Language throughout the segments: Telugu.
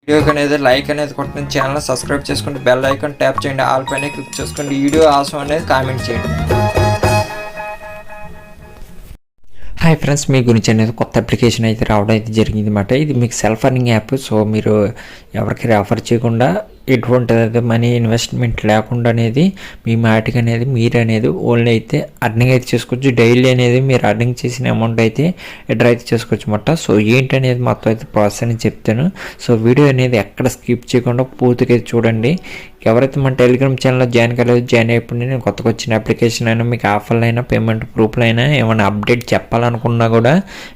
వీడియోకి అనేది లైక్ అనేది కొట్టండి, ఛానల్ సబ్స్క్రైబ్ చేసుకోండి, బెల్ ఐకాన్ ట్యాప్ చేయండి, ఆల్ పైన క్లిక్ చేసుకోండి. వీడియో ఆసం అనేది కామెంట్ చేయండి. హాయ్ ఫ్రెండ్స్, మీ గురించి అనేది కొత్త అప్లికేషన్ అయితే రావడం అయితే జరిగింది అన్నమాట. ఇది మీకు సెల్ఫ్ అర్నింగ్ యాప్. సో మీరు ఎవరికి రెఫర్ చేయకుండా ఎటువంటి మనీ ఇన్వెస్ట్మెంట్ లేకుండా అనేది మీ మాటికి అనేది మీరు అనేది ఓన్లీ అయితే అర్నింగ్ అయితే చేసుకోవచ్చు. డైలీ అనేది మీరు అర్నింగ్ చేసిన అమౌంట్ అయితే ఎడ్రా అయితే చేసుకోవచ్చు అన్నమాట. సో ఏంటనేది మొత్తం అయితే ప్రాసెస్ అని చెప్తాను. సో వీడియో అనేది ఎక్కడ స్కిప్ చేయకుండా పూర్తిగా చూడండి. ఎవరైతే మన టెలిగ్రామ్ ఛానల్లో జాయిన్ కాలేదు, జాయిన్ అయిపోయింది. నేను కొత్తగా వచ్చిన అప్లికేషన్ అయినా మీకు ఆఫర్లు అయినా పేమెంట్ ప్రూఫ్లు అయినా ఏమైనా అప్డేట్ చెప్పాలనుకున్నా కూడా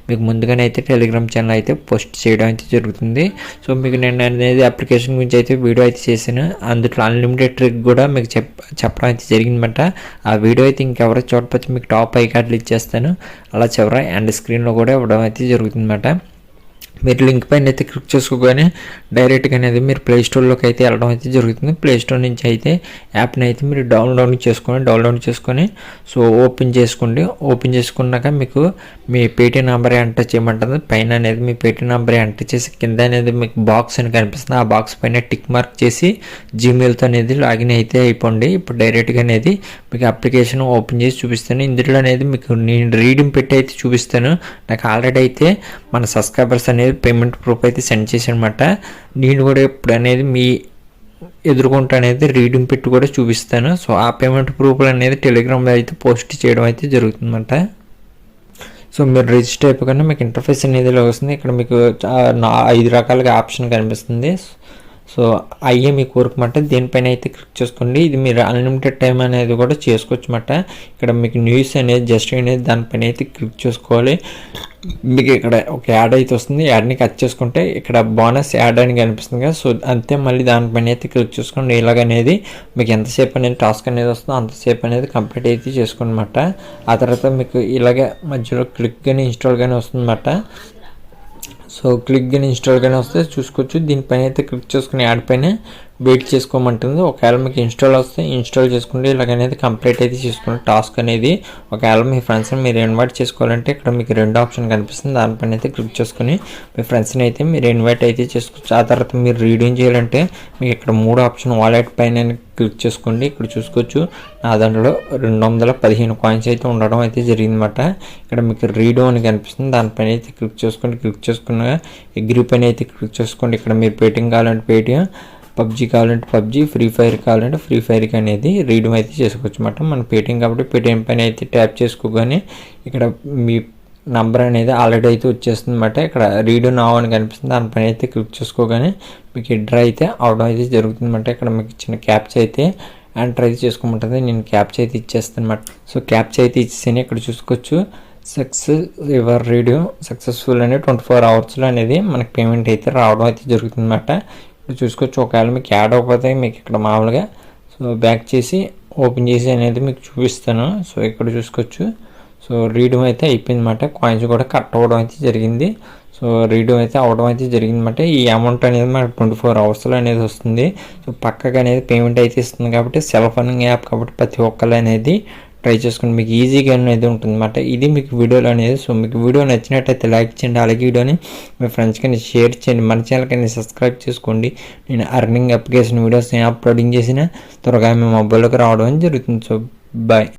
మీకు ముందుగానే అయితే టెలిగ్రామ్ ఛానల్ అయితే పోస్ట్ చేయడం అయితే జరుగుతుంది. సో మీకు నేను అనేది అప్లికేషన్ గురించి అయితే వీడియో అయితే చేశాను. అందులో అన్లిమిటెడ్ ట్రిక్ కూడా మీకు చెప్పడం అయితే జరిగిందన్నమాట. ఆ వీడియో అయితే ఇంకెవరో చూడకపోతే మీకు టాప్ ఐకార్డులు ఇచ్చేస్తాను. అలా చివర అండ్ స్క్రీన్లో కూడా ఇవ్వడం అయితే జరుగుతుందన్నమాట. మీరు లింక్ పైన అయితే క్లిక్ చేసుకోగానే డైరెక్ట్గా అనేది మీరు ప్లే స్టోర్లోకి అయితే వెళ్ళడం అయితే జరుగుతుంది. ప్లే స్టోర్ నుంచి అయితే యాప్ని అయితే మీరు డౌన్లోడ్ చేసుకొని సో ఓపెన్ చేసుకోండి. ఓపెన్ చేసుకున్నాక మీకు మీ పేటీఎం నెంబర్ ఎంటర్ చేయమంటుంది. పైన అనేది మీ పేటీఎం నెంబర్ ఎంటర్ చేసి కింద అనేది మీకు బాక్స్ అని కనిపిస్తుంది. ఆ బాక్స్ పైన టిక్ మార్క్ చేసి జీమెయిల్తో అనేది లాగిన్ అయితే అయిపోండి. ఇప్పుడు డైరెక్ట్గా అనేది మీకు అప్లికేషన్ ఓపెన్ చేసి చూపిస్తాను. ఇందులో అనేది మీకు నేను రీడింగ్ పెట్టి అయితే చూపిస్తాను. నాకు ఆల్రెడీ అయితే మన సబ్స్క్రైబర్స్ అనేది పేమెంట్ ప్రూఫ్ అయితే సెండ్ చేశానమాట. నేను కూడా ఇప్పుడు అనేది మీ ఎదుర్కొంటూ అనేది రీడింగ్ పెట్టి కూడా చూపిస్తాను. సో ఆ పేమెంట్ ప్రూఫ్లు అనేది టెలిగ్రామ్లో అయితే పోస్ట్ చేయడం అయితే జరుగుతుందన్నమాట. సో మీరు రిజిస్టర్ అయిపోకుండా మీకు ఇంటర్ఫేస్ అనేది వస్తుంది. ఇక్కడ మీకు 5 రకాలుగా ఆప్షన్ కనిపిస్తుంది. సో అయ్యే మీ కోరుకోమంటే దీనిపైన అయితే క్లిక్ చేసుకోండి. ఇది మీరు అన్లిమిటెడ్ టైం అనేది కూడా చేసుకోవచ్చు అన్నమాట. ఇక్కడ మీకు న్యూస్ అనేది జస్ట్ అనేది దానిపైన అయితే క్లిక్ చేసుకోవాలి. మీకు ఇక్కడ ఒక యాడ్ అయితే వస్తుంది. యాడ్ని కట్ చేసుకుంటే ఇక్కడ బోనస్ యాడ్ అని కనిపిస్తుంది కదా. సో అంతే మళ్ళీ దానిపైన అయితే క్లిక్ చేసుకోండి. ఇలాగనేది మీకు ఎంతసేపు అనేది టాస్క్ అనేది వస్తుందో అంతసేపు అనేది కంప్లీట్ అయితే చేసుకోండి అన్నమాట. ఆ తర్వాత మీకు ఇలాగే మధ్యలో క్లిక్ కానీ ఇన్స్టాల్ కానీ వస్తుందన్నమాట. సో క్లిక్ కానీ ఇన్స్టాల్ కానీ వస్తే చూసుకోవచ్చు. దీనిపైన అయితే క్లిక్ చేసుకుని యాడ్ పైన వెయిట్ చేసుకోమంటుంది. ఒకవేళ మీకు ఇన్స్టాల్ వస్తే ఇన్స్టాల్ చేసుకుంటే ఇలాగనేది కంప్లీట్ అయితే చేసుకోండి టాస్క్ అనేది. ఒకవేళ మీ ఫ్రెండ్స్ని మీరు ఇన్వైట్ చేసుకోవాలంటే ఇక్కడ మీకు 2 ఆప్షన్ కనిపిస్తుంది. దానిపైన అయితే క్లిక్ చేసుకుని మీ ఫ్రెండ్స్ని అయితే మీరు ఇన్వైట్ అయితే చేసుకోవచ్చు. ఆ తర్వాత మీరు రీడింగ్ చేయాలంటే మీకు ఇక్కడ 3 ఆప్షన్ వాలెట్ పైన క్లిక్ చేసుకోండి. ఇక్కడ చూసుకోవచ్చు నా దాంట్లో 215 కాయిన్స్ అయితే ఉండడం అయితే జరిగిందన్నమాట. ఇక్కడ మీకు రీడో అని కనిపిస్తుంది. దానిపైన అయితే క్లిక్ చేసుకోండి. క్లిక్ చేసుకున్నాక అగ్రీ పైన అయితే క్లిక్ చేసుకోండి. ఇక్కడ మీరు పేటిఎం కావాలంటే పేటిఎం, పబ్జీ కావాలంటే పబ్జీ, ఫ్రీ ఫైర్ కావాలంటే ఫ్రీ ఫైర్కి అనేది రీడమ్ అయితే చేసుకోవచ్చు అన్నమాట. మన పేటిఎం కాబట్టి పేటిఎం పైన అయితే ట్యాప్ చేసుకోగానే ఇక్కడ మీ నంబర్ అనేది ఆల్రెడీ అయితే వచ్చేస్తుంది అన్నమాట. ఇక్కడ రీడ్ నావ్ అని కనిపిస్తుంది. దానిపైన అయితే క్లిక్ చేసుకోగానే మీకు ఎడ్రా అయితే అవడం అయితే జరుగుతుంది అన్నమాట. ఇక్కడ మీకు చిన్న క్యాప్చ్ అయితే ఎంటర్ అయితే చేసుకోమంటుంది. నేను క్యాప్చ్ అయితే ఇచ్చేస్తాను అన్నమాట. సో క్యాప్చ్ అయితే ఇచ్చేసాను. ఇక్కడ చూసుకోవచ్చు యువర్ రీడియో సక్సెస్ఫుల్ అనేది 24 అవర్స్లో అనేది మనకి పేమెంట్ అయితే రావడం అయితే జరుగుతుంది అన్నమాట. ఇక్కడ చూసుకోవచ్చు. ఒకవేళ మీకు యాడ్ అవ్వకపోతే మీకు ఇక్కడ మామూలుగా సో బ్యాక్ చేసి ఓపెన్ చేసి అనేది మీకు చూపిస్తాను. సో ఇక్కడ చూసుకోవచ్చు. సో రీడింగ్ అయితే అయిపోయిందన్నమాట. కాయిన్స్ కూడా కట్ అవ్వడం అయితే జరిగింది. సో రీడింగ్ అయితే అవ్వడం అయితే జరిగిందన్నమాట. ఈ అమౌంట్ అనేది మనకు 24 అవర్స్లో అనేది వస్తుంది. సో పక్కగా అనేది పేమెంట్ అయితే ఇస్తుంది కాబట్టి సెల్ఫ్ అర్నింగ్ యాప్ కాబట్టి ప్రతి ఒక్కరు అనేది ట్రై చేసుకోండి. మీకు ఈజీగా అనేది ఉంటుంది అన్నమాట. ఇది మీకు వీడియోలో అనేది. సో మీకు వీడియో నచ్చినట్టయితే లైక్ చేయండి. అలాగే వీడియోని మీ ఫ్రెండ్స్ కానీ షేర్ చేయండి. మన ఛానల్ కానీ సబ్స్క్రైబ్ చేసుకోండి. నేను అర్నింగ్ అప్లికేషన్ వీడియోస్ అప్లోడింగ్ చేసిన త్వరగా మీ మొబైల్లోకి రావడం జరుగుతుంది. So bye.